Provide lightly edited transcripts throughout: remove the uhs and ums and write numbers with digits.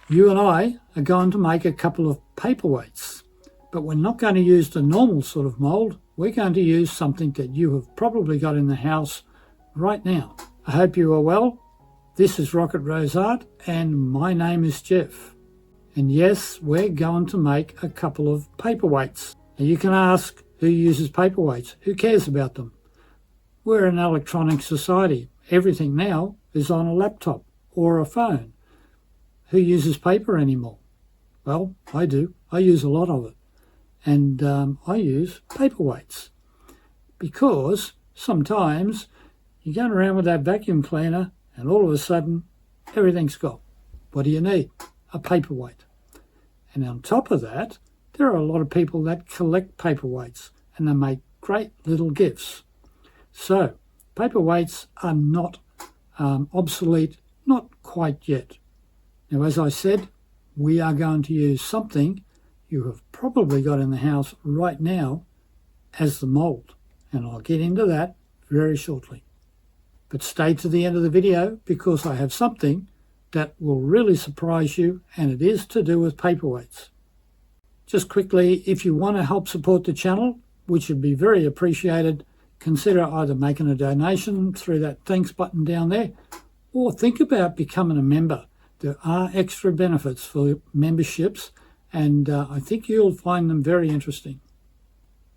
You and I are going to make a couple of paperweights, but we're not going to use the normal sort of mould. We're going to use something that you have probably got in the house right now. I hope you are well. This is Rocket Rose Art and my name is Jeff. And yes, we're going to make a couple of paperweights. Now you can ask, who uses paperweights? Who cares about them? We're an electronic society. Everything now is on a laptop or a phone. Who uses paper anymore? Well, I do. I use a lot of it. And I use paperweights because sometimes you're going around with that vacuum cleaner and all of a sudden everything's gone. What do you need? A paperweight. And on top of that, there are a lot of people that collect paperweights and they make great little gifts. So paperweights are not obsolete, not quite yet. Now, as I said, we are going to use something you have probably got in the house right now as the mould, and I'll get into that very shortly. But stay to the end of the video because I have something that will really surprise you, and it is to do with paperweights. Just quickly, if you want to help support the channel, which would be very appreciated, consider either making a donation through that thanks button down there, or think about becoming a member. There are extra benefits for memberships, and I think you'll find them very interesting.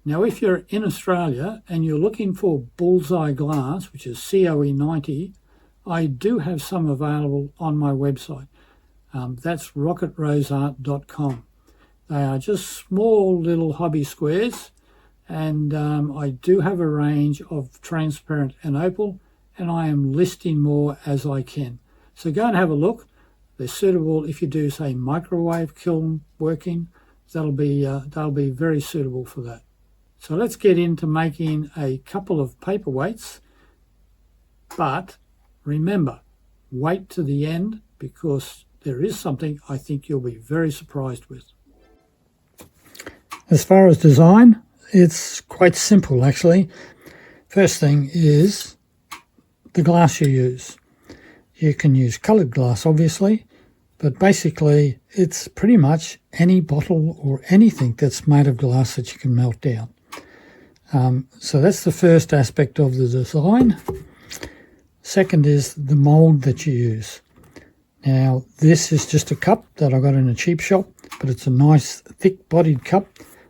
Now, if you're in Australia and you're looking for bullseye glass, which is COE 90, I do have some available on my website. That's rocketroseart.com. They are just small little hobby squares, and I do have a range of transparent and opal, and I am listing more as I can. So go and have a look. They're suitable if you do, say, microwave kiln working. They'll be very suitable for that. So let's get into making a couple of paperweights. But remember, wait to the end because there is something I think you'll be very surprised with. As far as design, it's quite simple actually. First thing is the glass you use. You can use coloured glass obviously, but basically it's pretty much any bottle or anything that's made of glass that you can melt down. So that's the first aspect of the design. Second is the mould that you use. Now this is just a cup that I got in a cheap shop, but it's a nice thick bodied cup,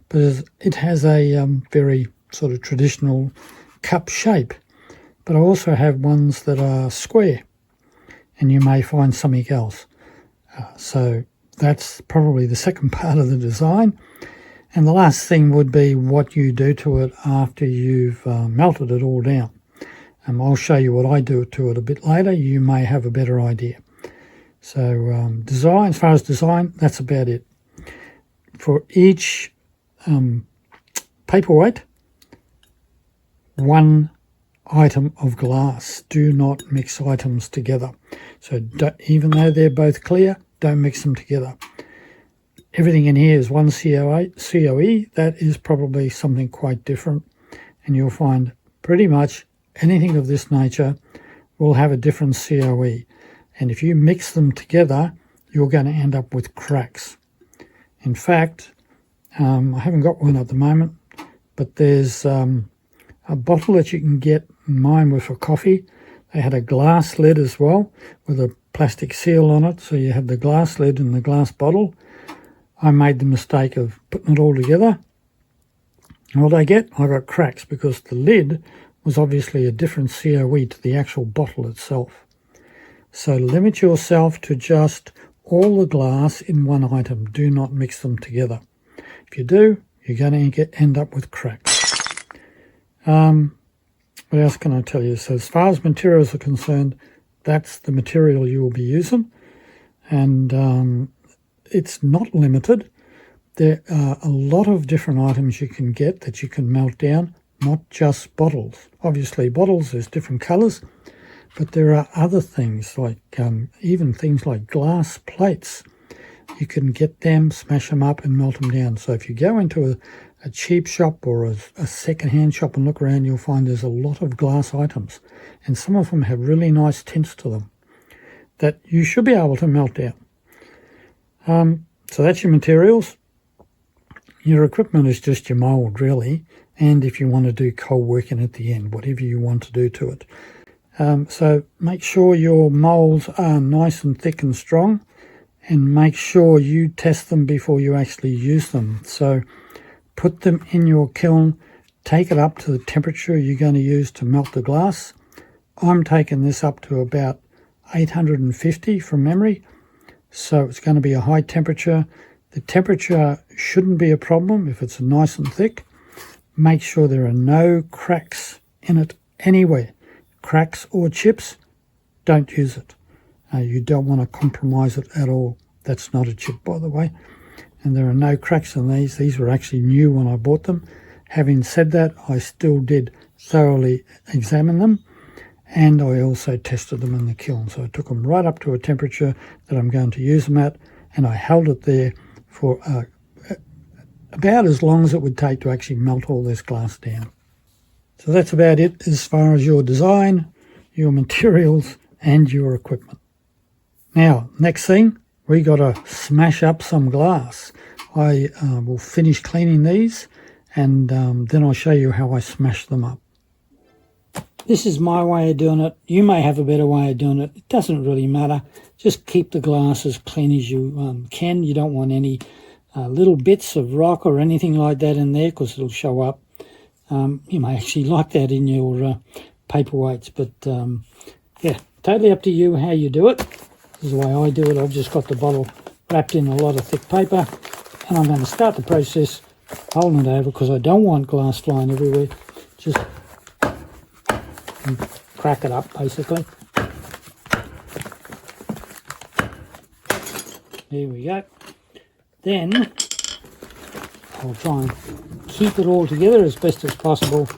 but it has a very sort of traditional cup shape. But I also have ones that are square, and you may find something else. So that's probably the second part of the design. And the last thing would be what you do to it after you've melted it all down. I'll show you what I do to it a bit later. You may have a better idea. So design, as far as design, that's about it. For each paperweight, one item of glass. Do not mix items together. So even though they're both clear, don't mix them together. Everything in here is one COE. That is probably something quite different, and you'll find pretty much anything of this nature will have a different COE. And if you mix them together, you're going to end up with cracks. In fact, I haven't got one at the moment, but there's a bottle that you can get. Mine was for coffee. They had a glass lid as well with a plastic seal on it, so you had the glass lid and the glass bottle. I made the mistake of putting it all together. And what I got cracks because the lid was obviously a different COE to the actual bottle itself. So limit yourself to just all the glass in one item. Do not mix them together. If you do, you're going to end up with cracks. What else can I tell you? So as far as materials are concerned, that's the material you will be using. And it's not limited. There are a lot of different items you can get that you can melt down, not just bottles. Obviously bottles, there's different colours, but there are other things like even things like glass plates. You can get them, smash them up and melt them down. So if you go into a cheap shop or a second-hand shop and look around, you'll find there's a lot of glass items, and some of them have really nice tints to them that you should be able to melt down. So that's your materials. Your equipment is just your mould, really, and if you want to do cold working at the end, whatever you want to do to it. So make sure your moulds are nice and thick and strong, and make sure you test them before you actually use them. So put them in your kiln, take it up to the temperature you're going to use to melt the glass. I'm taking this up to about 850 from memory, so it's going to be a high temperature. The temperature shouldn't be a problem if it's nice and thick. Make sure there are no cracks in it anywhere. Cracks or chips, don't use it. You don't want to compromise it at all. That's not a chip, by the way. And there are no cracks in these. These were actually new when I bought them. Having said that, I still did thoroughly examine them, and I also tested them in the kiln. So I took them right up to a temperature that I'm going to use them at, and I held it there for about as long as it would take to actually melt all this glass down. So that's about it as far as your design, your materials, and your equipment. Now, next thing, we got to smash up some glass. I will finish cleaning these, and then I'll show you how I smash them up. This is my way of doing it. You may have a better way of doing it. It doesn't really matter. Just keep the glass as clean as you can. You don't want any little bits of rock or anything like that in there, because it'll show up. You may actually like that in your paperweights, but yeah, totally up to you how you do it. This is the way I do it. I've just got the bottle wrapped in a lot of thick paper, and I'm going to start the process holding it over because I don't want glass flying everywhere. Just crack it up, basically. There we go. Then I'll try and keep it all together as best as possible.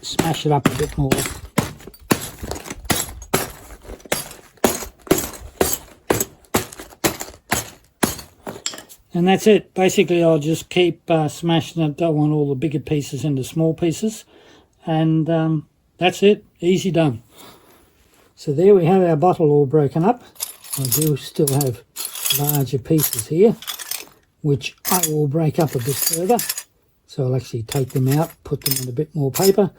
Smash it up a bit more. And that's it. Basically, I'll just keep smashing it. Don't want all the bigger pieces into small pieces. And that's it. Easy done. So there we have our bottle all broken up. I do still have larger pieces here, which I will break up a bit further. So I'll actually take them out, put them in a bit more paper,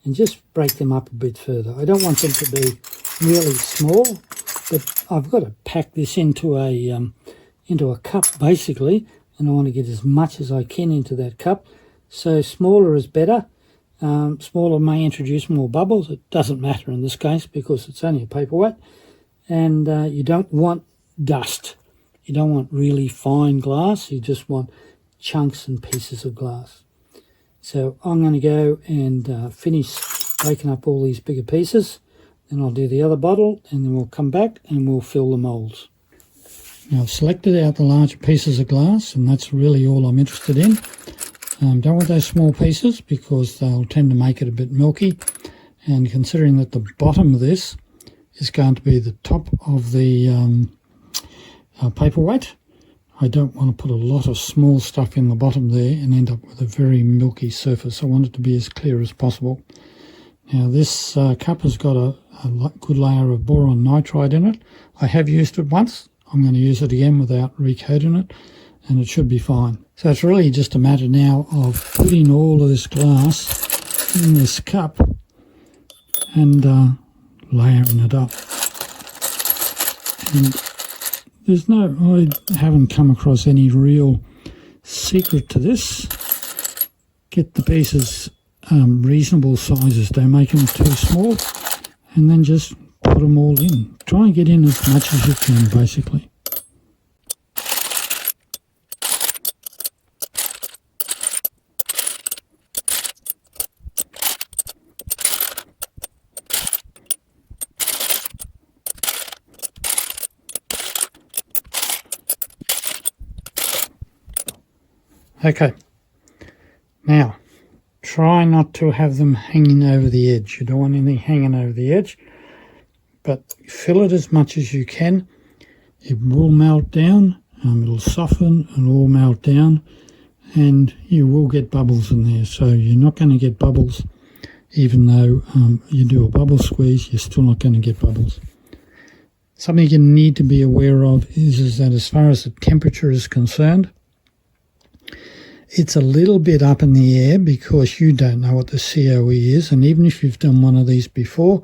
and just break them up a bit further. I don't want them to be really small, but I've got to pack this into a cup basically, and I want to get as much as I can into that cup. So smaller is better. Smaller may introduce more bubbles. It doesn't matter in this case because it's only a paperweight, and you don't want dust. You don't want really fine glass. You just want chunks and pieces of glass. So I'm going to go and finish breaking up all these bigger pieces. Then I'll do the other bottle, and then we'll come back and we'll fill the moulds. Now I've selected out the larger pieces of glass, and that's really all I'm interested in. Don't want those small pieces because they'll tend to make it a bit milky. And considering that the bottom of this is going to be the top of the paperweight, I don't want to put a lot of small stuff in the bottom there and end up with a very milky surface. I want it to be as clear as possible. Now this cup has got a good layer of boron nitride in it. I have used it once. I'm going to use it again without recoating it, and it should be fine. So it's really just a matter now of putting all of this glass in this cup and layering it up. And I haven't come across any real secret to this. Get the pieces reasonable sizes, don't make them too small, and then just put them all in. Try and get in as much as you can, basically. Okay, now try not to have them hanging over the edge. You don't want anything hanging over the edge, but fill it as much as you can. It will melt down, it'll soften and all melt down, and you will get bubbles in there. So you're not going to get bubbles even though you do a bubble squeeze. You're still not going to get bubbles. Something you need to be aware of is that as far as the temperature is concerned, it's a little bit up in the air because you don't know what the COE is, and even if you've done one of these before,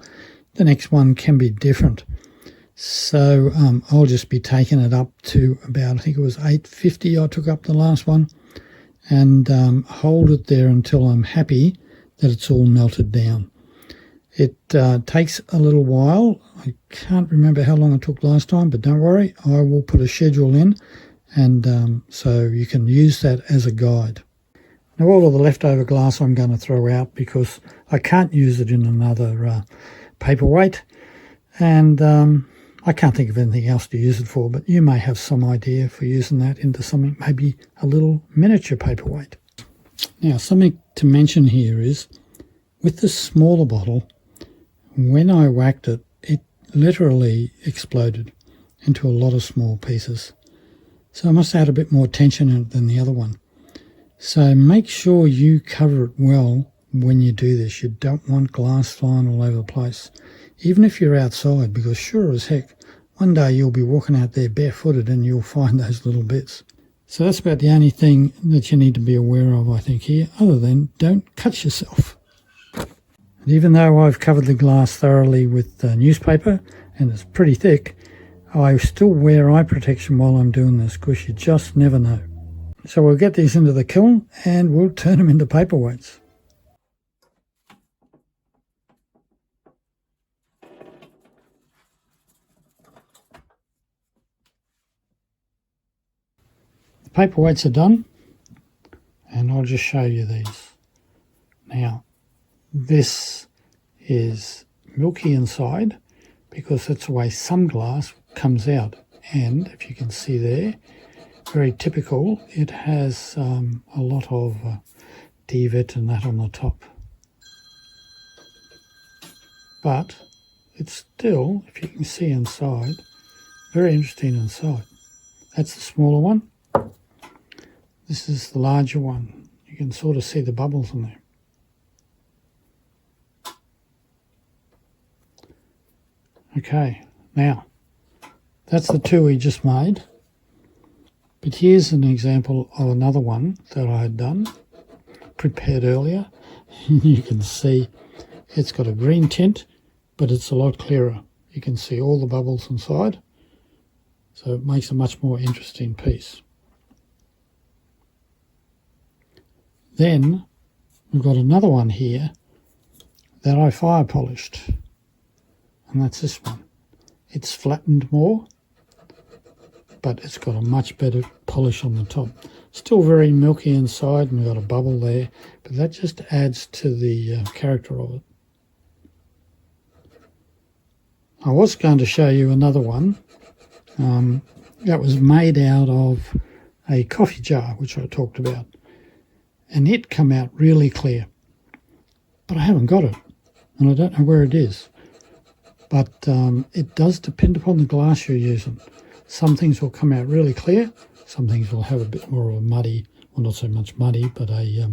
the next one can be different. So I'll just be taking it up to about, I think it was 850 I took up the last one, and hold it there until I'm happy that it's all melted down. It takes a little while. I can't remember how long it took last time, but don't worry, I will put a schedule in, and so you can use that as a guide. Now all of the leftover glass I'm going to throw out because I can't use it in another paperweight, and I can't think of anything else to use it for, but you may have some idea for using that into something, maybe a little miniature paperweight. Now something to mention here is, with the smaller bottle, when I whacked it, it literally exploded into a lot of small pieces. So I must add a bit more tension in it than the other one. So make sure you cover it well when you do this. You don't want glass flying all over the place, even if you're outside, because sure as heck, one day you'll be walking out there barefooted and you'll find those little bits. So that's about the only thing that you need to be aware of, I think, here, other than don't cut yourself. And even though I've covered the glass thoroughly with newspaper, and it's pretty thick, I still wear eye protection while I'm doing this, because you just never know. So we'll get these into the kiln and we'll turn them into paperweights. The paperweights are done, and I'll just show you these. Now, this is milky inside because that's the way some glass comes out, and if you can see there, very typical, it has a lot of Devet and that on the top. But it's still, if you can see inside, very interesting inside. That's the smaller one. This is the larger one. You can sort of see the bubbles in there. Okay, now that's the two we just made. But here's an example of another one that I had done, prepared earlier. You can see it's got a green tint, but it's a lot clearer. You can see all the bubbles inside, so it makes a much more interesting piece. Then we've got another one here that I fire polished, and that's this one. It's flattened more, but it's got a much better polish on the top. Still very milky inside, and we've got a bubble there, but that just adds to the character of it. I was going to show you another one that was made out of a coffee jar, which I talked about, and it come out really clear, but I haven't got it, and I don't know where it is. But it does depend upon the glass you're using. Some things will come out really clear, some things will have a bit more of a muddy, well, not so much muddy, but a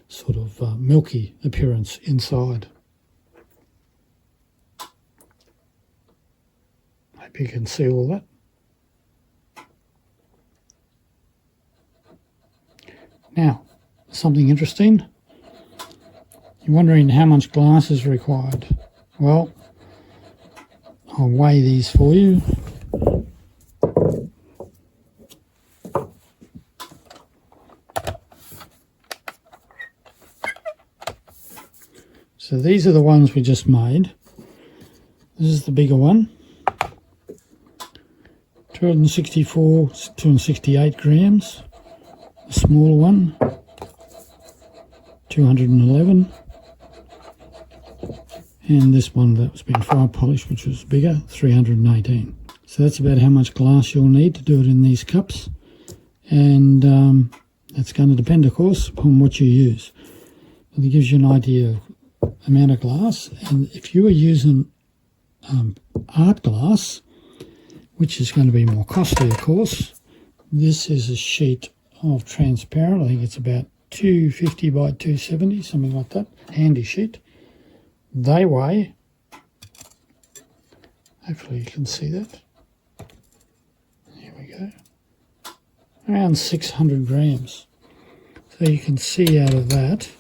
sort of milky appearance inside. Hope you can see all that. Now, something interesting. You're wondering how much glass is required. Well, I'll weigh these for you. So these are the ones we just made. This is the bigger one. 264, 268 grams. The smaller one, 211. And this one that was being fire polished, which was bigger, 318. So that's about how much glass you'll need to do it in these cups. And that's going to depend, of course, upon what you use. But it gives you an idea of amount of glass. And if you are using art glass, which is going to be more costly, of course, this is a sheet of transparent. I think it's about 250 by 270, something like that. Handy sheet. They weigh Hopefully you can see that. Here we go. Around 600 grams. So you can see out of that,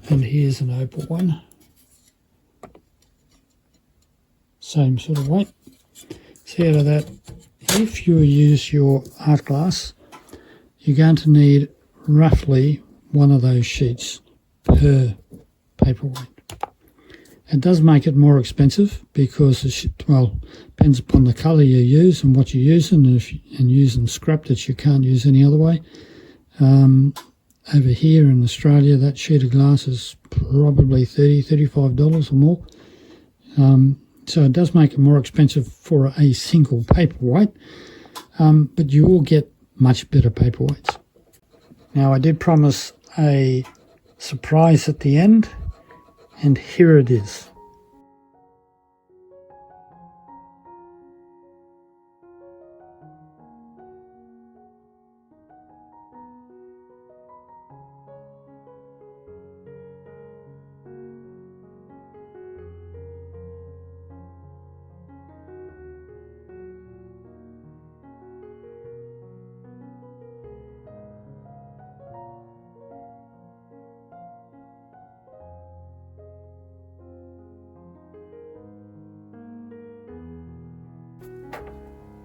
and here's an opal one. Same sort of weight. See out of that, if you use your art glass, you're going to need roughly one of those sheets per paperweight. It does make it more expensive because, depends upon the colour you use and what you're using, and using scrap that you can't use any other way. Over here in Australia, that sheet of glass is probably $30, $35 or more. So it does make it more expensive for a single paperweight, but you will get much better paperweights. Now, I did promise a surprise at the end, and here it is.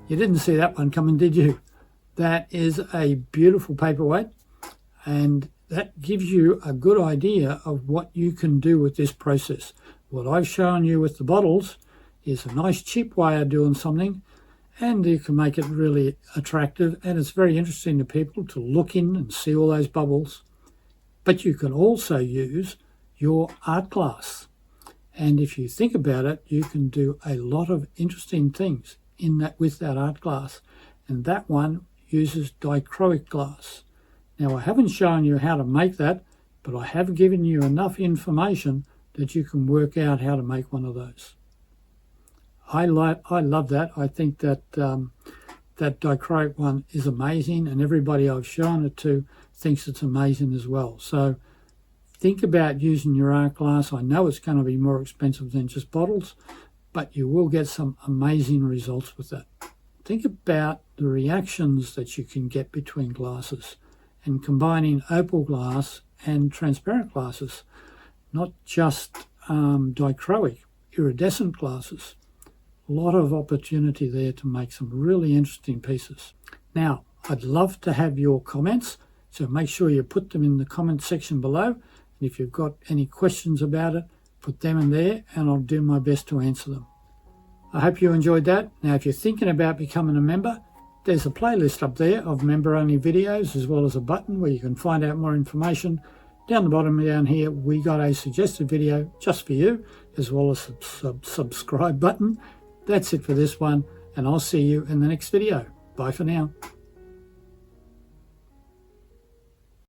You didn't see that one coming, did you? That is a beautiful paperweight, and that gives you a good idea of what you can do with this process. What I've shown you with the bottles is a nice cheap way of doing something, and you can make it really attractive, and it's very interesting to people to look in and see all those bubbles. But you can also use your art glass, and if you think about it, you can do a lot of interesting things with that art glass, and that one uses dichroic glass. Now, I haven't shown you how to make that, but I have given you enough information that you can work out how to make one of those. I love that. I think that that dichroic one is amazing, and everybody I've shown it to thinks it's amazing as well. So think about using your art glass. I know it's going to be more expensive than just bottles, but you will get some amazing results with that. Think about the reactions that you can get between glasses, and combining opal glass and transparent glasses, not just dichroic, iridescent glasses. A lot of opportunity there to make some really interesting pieces. Now, I'd love to have your comments, so make sure you put them in the comment section below. And if you've got any questions about it, put them in there and I'll do my best to answer them. I hope you enjoyed that. Now, if you're thinking about becoming a member, there's a playlist up there of member-only videos, as well as a button where you can find out more information. Down the bottom down here, we got a suggested video just for you, as well as a subscribe button. That's it for this one, and I'll see you in the next video. Bye for now.